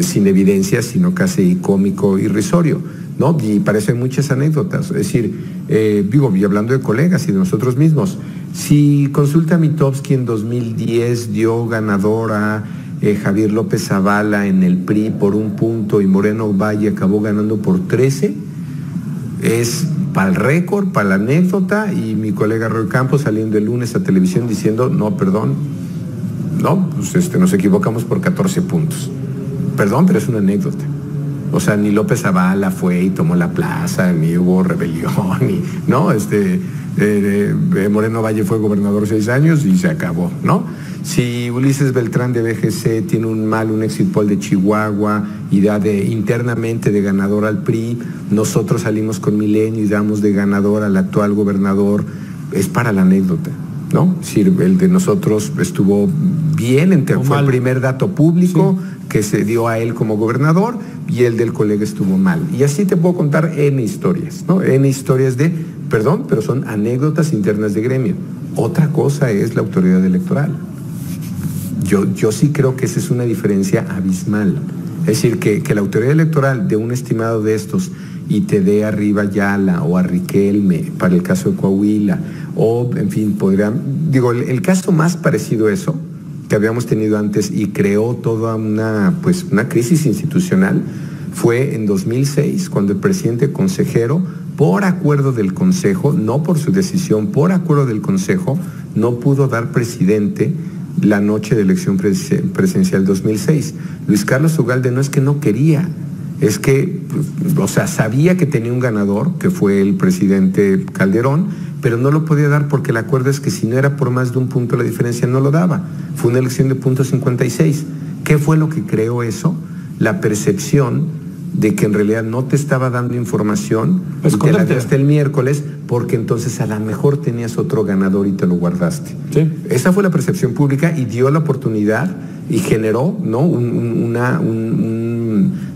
sin evidencia, sino casi cómico, irrisorio, ¿no? Y parecen muchas anécdotas. Es decir, y hablando de colegas y de nosotros mismos, si Consulta Mitofsky en 2010 dio ganador a Javier López Zavala en el PRI por 1 punto y Moreno Valle acabó ganando por 13, es para el récord, para la anécdota, y mi colega Roy Campos saliendo el lunes a televisión diciendo, no, perdón, no, pues nos equivocamos por 14 puntos. Perdón, pero es una anécdota. O sea, ni López Zavala fue y tomó la plaza, ni hubo rebelión, ni, ¿no? Moreno Valle fue gobernador 6 años y se acabó, ¿no? Si Ulises Beltrán de BGC tiene un exit poll de Chihuahua y da internamente de ganador al PRI, nosotros salimos con Milenio y damos de ganador al actual gobernador, es para la anécdota, ¿no? Si el de nosotros estuvo bien, fue el primer dato público que se dio a él como gobernador, y el del colega estuvo mal. Y así te puedo contar N historias, ¿no? N historias perdón, pero son anécdotas internas de gremio. Otra cosa es la autoridad electoral. Yo sí creo que esa es una diferencia abismal. Es decir, que la autoridad electoral de un estimado de estos y te dé a Riva Ayala o a Riquelme para el caso de Coahuila, o en fin, el caso más parecido a eso que habíamos tenido antes y creó toda una crisis institucional fue en 2006, cuando el presidente consejero, por acuerdo del Consejo, no por su decisión, por acuerdo del Consejo, no pudo dar presidente la noche de elección presidencial 2006. Luis Carlos Ugalde no es que no quería, es que, sabía que tenía un ganador, que fue el presidente Calderón, pero no lo podía dar porque el acuerdo es que si no era por más de 1 punto la diferencia no lo daba. Fue una elección de .56. ¿Qué fue lo que creó eso? La percepción de que en realidad no te estaba dando información y te la dio hasta el miércoles, porque entonces a lo mejor tenías otro ganador y te lo guardaste. Sí. Esa fue la percepción pública y dio la oportunidad y generó, ¿no?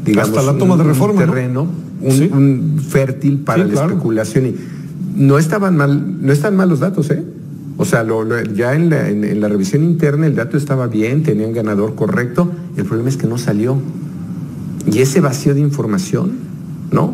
digamos, hasta la toma de reforma, un terreno, ¿no? un fértil para la especulación. Y no están mal los datos, ¿eh? O sea, ya en la revisión interna el dato estaba bien, tenía un ganador correcto. El problema es que no salió. Y ese vacío de información, ¿no?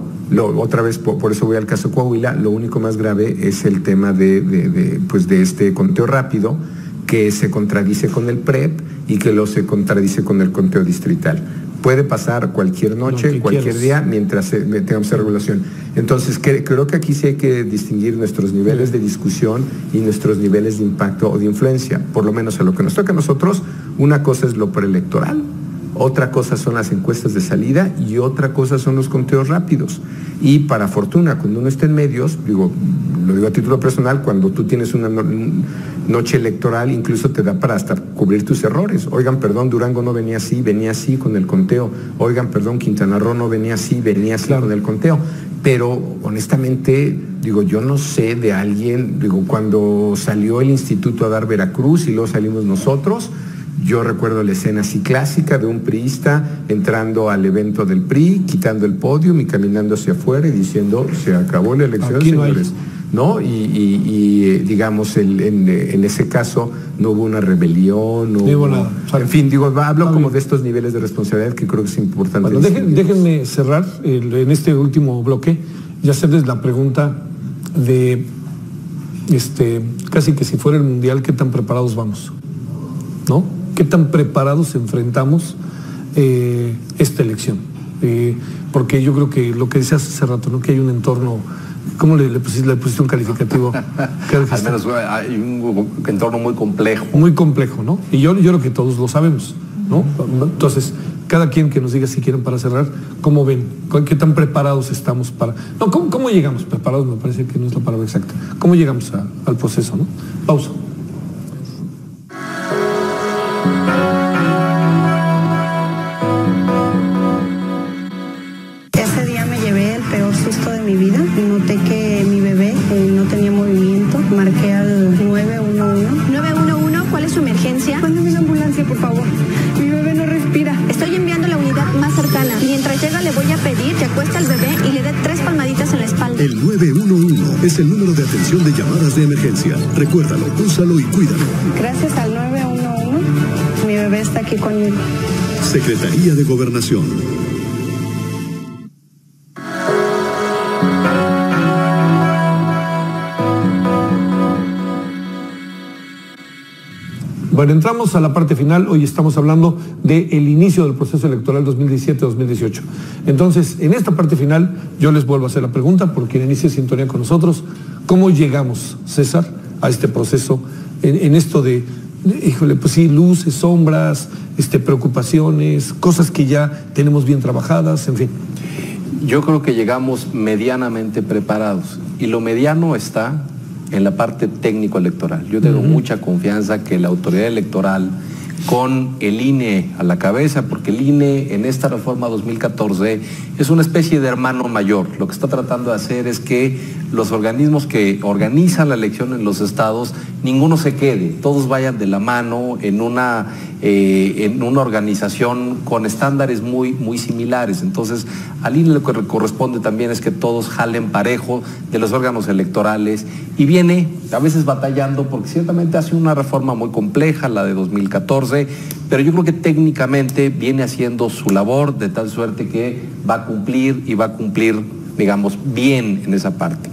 Otra vez, por eso voy al caso Coahuila, lo único más grave es el tema de este conteo rápido, que se contradice con el PREP y que se contradice con el conteo distrital. Puede pasar cualquier noche, cualquier día, mientras tengamos esa regulación. Entonces, creo que aquí sí hay que distinguir nuestros niveles de discusión y nuestros niveles de impacto o de influencia. Por lo menos a lo que nos toca a nosotros, una cosa es lo preelectoral, otra cosa son las encuestas de salida y otra cosa son los conteos rápidos. Y para fortuna, cuando uno está en medios, lo digo a título personal, cuando tú tienes una noche electoral, incluso te da para hasta cubrir tus errores. Oigan, perdón, Durango no venía así con el conteo. Oigan, perdón, Quintana Roo no venía así con el conteo. Pero honestamente, yo no sé de alguien, cuando salió el instituto a dar Veracruz y luego salimos nosotros, yo recuerdo la escena así clásica de un priista entrando al evento del PRI, quitando el podium y caminando hacia afuera y diciendo, se acabó la elección, aquí no señores. ¿No? Y digamos, en ese caso no hubo una rebelión, no hubo nada. En fin, hablo como de estos niveles de responsabilidad que creo que es importante. Bueno, déjenme cerrar en este último bloque y hacerles la pregunta de, casi que si fuera el Mundial, ¿qué tan preparados vamos? ¿No? qué tan preparados enfrentamos esta elección. Porque yo creo que lo que decías hace rato, ¿no? Que hay un entorno, ¿cómo le pusiste un calificativo? Al menos hay un entorno muy complejo. Muy complejo, ¿no? Y yo creo que todos lo sabemos, ¿no? Entonces, cada quien que nos diga si quieren para cerrar, ¿cómo ven? ¿Qué tan preparados estamos para...? No, ¿cómo llegamos? Preparados me parece que no es la palabra exacta. ¿Cómo llegamos al proceso, no? Pausa. Ese día me llevé el peor susto de mi vida. Noté que mi bebé no tenía movimiento. Marqué al 911. 911, ¿cuál es su emergencia? Mándame una ambulancia, por favor. Mi bebé no respira. Estoy enviando a la unidad más cercana. Mientras llega le voy a pedir que acueste al bebé y le dé 3 palmaditas en la espalda. El 911 es el número de atención de llamadas de emergencia. Recuérdalo, úsalo y cuídalo. Gracias al 911, mi bebé está aquí conmigo. Secretaría de Gobernación. Bueno, entramos a la parte final. Hoy estamos hablando del inicio del proceso electoral 2017-2018. Entonces, en esta parte final, yo les vuelvo a hacer la pregunta, por quien inicie sintonía con nosotros, ¿cómo llegamos, César, a este proceso, en esto de, híjole, pues sí, luces, sombras, preocupaciones, cosas que ya tenemos bien trabajadas, en fin? Yo creo que llegamos medianamente preparados, y lo mediano está en la parte técnico-electoral. Yo tengo mucha confianza que la autoridad electoral, con el INE a la cabeza, porque el INE en esta reforma 2014 es una especie de hermano mayor. Lo que está tratando de hacer es que los organismos que organizan la elección en los estados, ninguno se quede, todos vayan de la mano en una organización con estándares muy similares. Entonces, al INE lo que corresponde también es que todos jalen parejo de los órganos electorales, y viene a veces batallando porque ciertamente hace una reforma muy compleja, la de 2014, pero yo creo que técnicamente viene haciendo su labor de tal suerte que va a cumplir, digamos, bien en esa parte.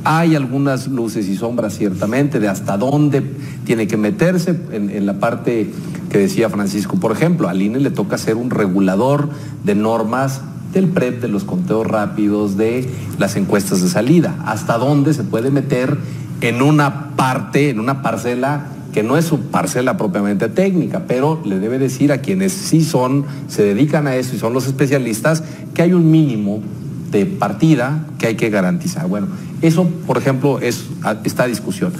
Hay algunas luces y sombras ciertamente de hasta dónde tiene que meterse en la parte que decía Francisco. Por ejemplo, al INE le toca ser un regulador de normas del PREP, de los conteos rápidos, de las encuestas de salida. Hasta dónde se puede meter en una parte, en una parcela que no es su parcela propiamente técnica, pero le debe decir a quienes sí se dedican a eso y son los especialistas, que hay un mínimo de partida que hay que garantizar. Bueno, eso, por ejemplo, está a discusión.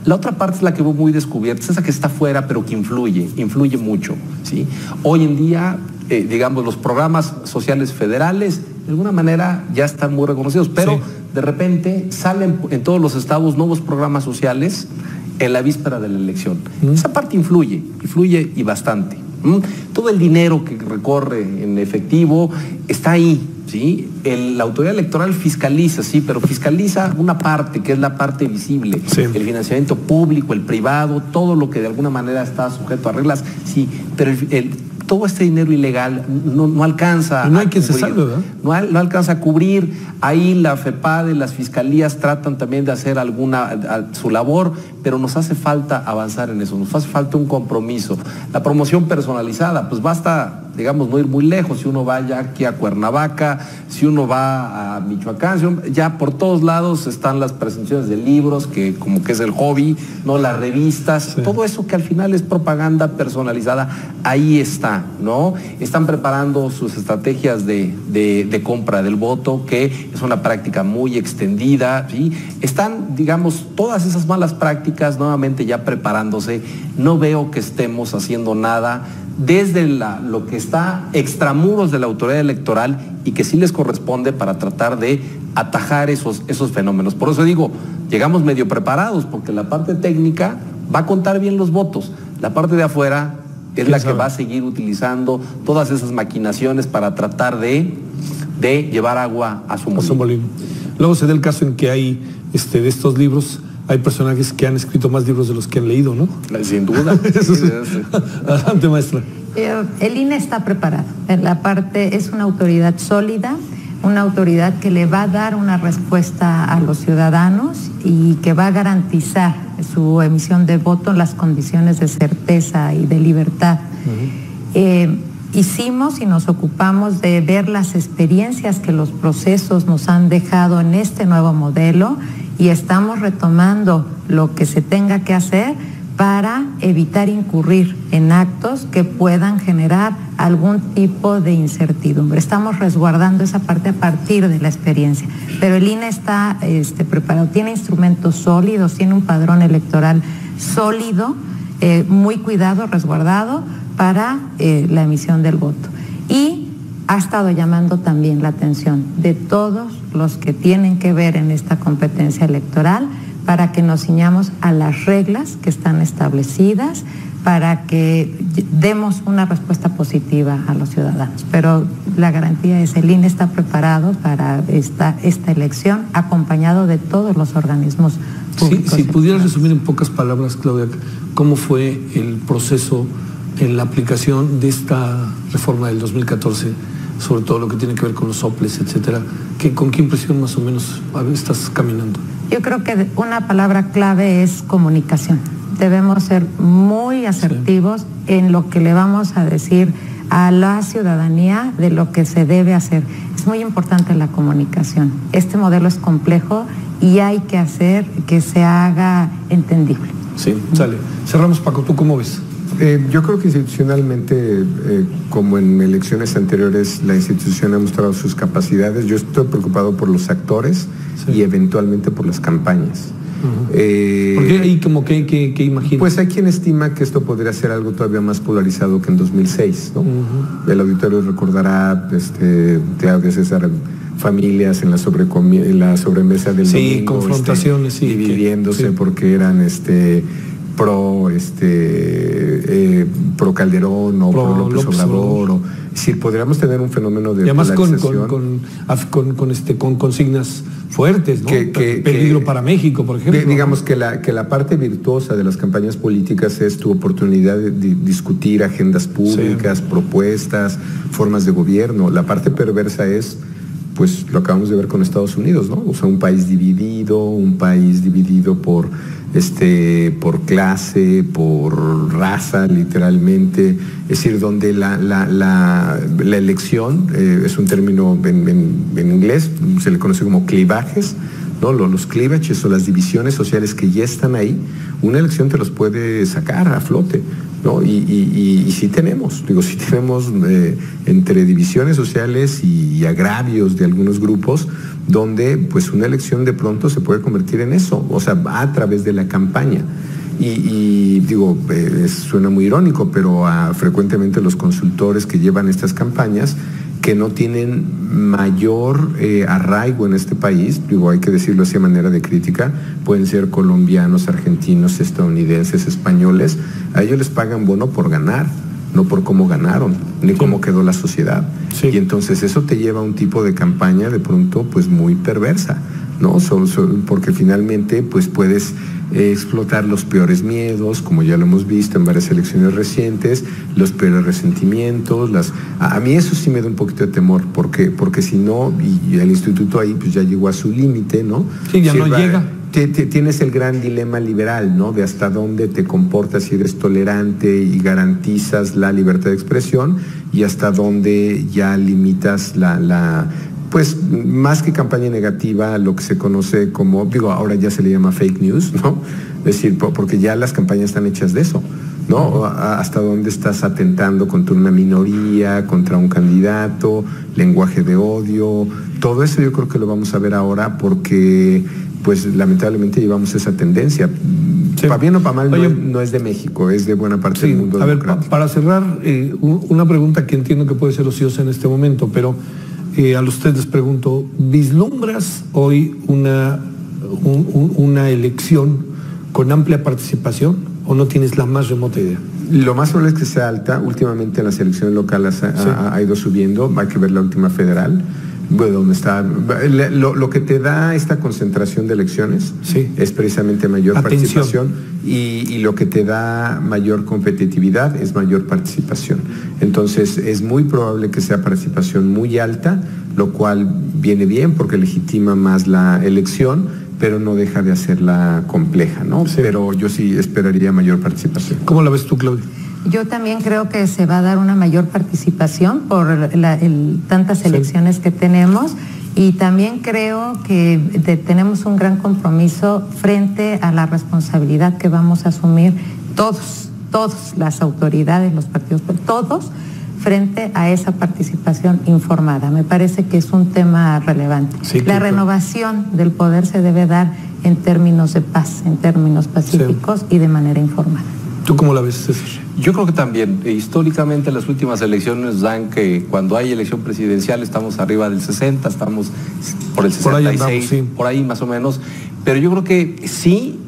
La otra parte es la que veo muy descubierta, es esa que está fuera, pero que influye mucho, ¿sí? Hoy en día, digamos, los programas sociales federales, de alguna manera, ya están muy reconocidos, pero de repente salen en todos los estados nuevos programas sociales en la víspera de la elección. Esa parte influye y bastante. Todo el dinero que recorre en efectivo está ahí, ¿sí? La autoridad electoral fiscaliza, sí, pero fiscaliza una parte, que es la parte visible. Sí. El financiamiento público, el privado, todo lo que de alguna manera está sujeto a reglas, sí, pero todo este dinero ilegal no alcanza. Y no hay quien se salve, ¿verdad? No alcanza a cubrir. Ahí la FEPADE, las fiscalías tratan también de hacer su labor, pero nos hace falta avanzar en eso, nos hace falta un compromiso. La promoción personalizada, pues basta, digamos, no ir muy lejos. Si uno va ya aquí a Cuernavaca, si uno va a Michoacán, ya por todos lados están las presentaciones de libros, que como que es el hobby, ¿no? Las revistas, todo eso que al final es propaganda personalizada, ahí está, ¿no? Están preparando sus estrategias de compra del voto, que es una práctica muy extendida, ¿sí? Están, digamos, todas esas malas prácticas nuevamente ya preparándose. No veo que estemos haciendo nada desde lo que está extramuros de la autoridad electoral y que sí les corresponde para tratar de atajar esos fenómenos. Por eso digo, llegamos medio preparados, porque la parte técnica va a contar bien los votos. La parte de afuera es la que va a seguir utilizando todas esas maquinaciones para tratar de llevar agua a su molino. Luego se da el caso en que hay de estos libros, hay personajes que han escrito más libros de los que han leído, ¿no? Sin duda. Adelante, maestra. El INE está preparado. En la parte es una autoridad sólida. una autoridad que le va a dar una respuesta a los ciudadanos y que va a garantizar su emisión de voto en las condiciones de certeza y de libertad. Hicimos y nos ocupamos de ver las experiencias que los procesos nos han dejado en este nuevo modelo y estamos retomando lo que se tenga que hacer para evitar incurrir en actos que puedan generar algún tipo de incertidumbre. Estamos resguardando esa parte a partir de la experiencia, pero el INE está preparado, tiene instrumentos sólidos, tiene un padrón electoral sólido, muy cuidado, resguardado para la emisión del voto. Y ha estado llamando también la atención de todos los que tienen que ver en esta competencia electoral para que nos ciñamos a las reglas que están establecidas, para que demos una respuesta positiva a los ciudadanos. Pero la garantía es el INE está preparado para esta elección, acompañado de todos los organismos públicos. Si pudieras resumir en pocas palabras, Claudia, ¿cómo fue el proceso en la aplicación de esta reforma del 2014, sobre todo lo que tiene que ver con los soples, etcétera? ¿Con qué impresión más o menos estás caminando? Yo creo que una palabra clave es comunicación. Debemos ser muy asertivos en lo que le vamos a decir a la ciudadanía de lo que se debe hacer. Es muy importante la comunicación. Este modelo es complejo y hay que hacer que se haga entendible. Sí, sale. Cerramos, Paco, ¿tú cómo ves? Yo creo que institucionalmente, como en elecciones anteriores, la institución ha mostrado sus capacidades. Yo estoy preocupado por los actores y eventualmente por las campañas. Porque ahí como que imaginas. Pues hay quien estima que esto podría ser algo todavía más polarizado que en 2006, ¿no? El auditorio recordará, Claudia César, familias en la sobremesa del domingo, confrontaciones, dividiéndose porque eran pro Calderón o pro López Obrador. Es decir, podríamos tener un fenómeno de polarización. Con consignas fuertes, ¿no? Peligro para México, por ejemplo. Digamos que la parte virtuosa de las campañas políticas es tu oportunidad de discutir agendas públicas, propuestas, formas de gobierno. La parte perversa es, pues lo acabamos de ver con Estados Unidos, ¿no? O sea, un país dividido por clase, por raza, literalmente. Es decir, donde la elección es un término en inglés, se le conoce como clivajes, ¿no? Los cleavages o las divisiones sociales que ya están ahí, una elección te los puede sacar a flote, ¿no? Y sí tenemos entre divisiones sociales y agravios de algunos grupos, donde pues una elección de pronto se puede convertir en eso, o sea, a través de la campaña. Suena muy irónico, pero frecuentemente los consultores que llevan estas campañas, que no tienen mayor arraigo en este país, hay que decirlo así de manera de crítica, pueden ser colombianos, argentinos, estadounidenses, españoles, a ellos les pagan bono por ganar, no por cómo ganaron, ni cómo quedó la sociedad. Y entonces eso te lleva a un tipo de campaña de pronto pues muy perversa, ¿no? Porque finalmente pues puedes explotar los peores miedos, como ya lo hemos visto en varias elecciones recientes, los peores resentimientos. A mí eso sí me da un poquito de temor, porque si no, y el instituto ahí pues ya llegó a su límite, ¿no? Sí, ya no llega. Tienes el gran dilema liberal, ¿no? De hasta dónde te comportas y eres tolerante y garantizas la libertad de expresión, y hasta dónde ya limitas pues más que campaña negativa, lo que se conoce como, ahora ya se le llama fake news, ¿no? Es decir, porque ya las campañas están hechas de eso, ¿no? Hasta dónde estás atentando contra una minoría, contra un candidato, lenguaje de odio. Todo eso yo creo que lo vamos a ver ahora, porque pues lamentablemente llevamos esa tendencia. Para bien o para mal, no es de México, es de buena parte del mundo. A ver, para cerrar, una pregunta que entiendo que puede ser ociosa en este momento, pero a ustedes les pregunto, ¿vislumbras hoy una elección con amplia participación o no tienes la más remota idea? Lo más probable es que sea alta. Últimamente en las elecciones locales ha ido subiendo, hay que ver la última federal. Donde está lo que te da esta concentración de elecciones es precisamente mayor participación, y lo que te da mayor competitividad es mayor participación. Entonces es muy probable que sea participación muy alta, lo cual viene bien porque legitima más la elección, pero no deja de hacerla compleja, ¿no? Sí. Pero yo sí esperaría mayor participación. ¿Cómo la ves tú, Claudia? Yo también creo que se va a dar una mayor participación por tantas elecciones que tenemos, y también creo que tenemos un gran compromiso frente a la responsabilidad que vamos a asumir todos, las autoridades, los partidos, todos, frente a esa participación informada. Me parece que es un tema relevante. Sí, la renovación del poder se debe dar en términos de paz, en términos pacíficos y de manera informada. ¿Tú cómo la ves, César? Yo creo que también, históricamente las últimas elecciones dan que cuando hay elección presidencial estamos arriba del 60, estamos por el 66, por ahí, andamos, sí. Por ahí más o menos, pero yo creo que sí,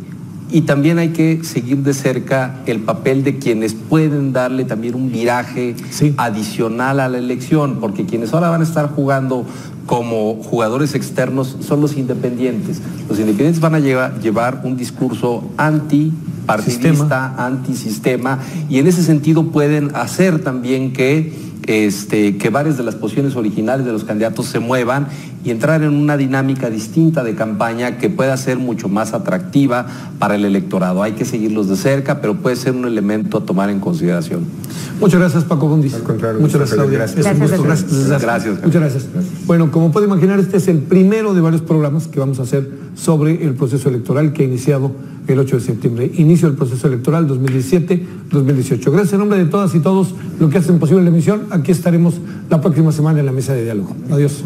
y también hay que seguir de cerca el papel de quienes pueden darle también un viraje adicional a la elección, porque quienes ahora van a estar jugando como jugadores externos son los independientes. Los independientes van a llevar un discurso antipartidista, antisistema, y en ese sentido pueden hacer también que varias de las posiciones originales de los candidatos se muevan y entrar en una dinámica distinta de campaña que pueda ser mucho más atractiva para el electorado. Hay que seguirlos de cerca, pero puede ser un elemento a tomar en consideración. Muchas gracias, Paco Bundis. Al contrario. Muchas gracias, Claudia. Gracias. Muchas gracias. Bueno, como puede imaginar, este es el primero de varios programas que vamos a hacer sobre el proceso electoral que ha iniciado el 8 de septiembre. Inicio del proceso electoral 2017-2018. Gracias en nombre de todas y todos los que hacen posible la emisión. Aquí estaremos la próxima semana en la mesa de diálogo. Adiós.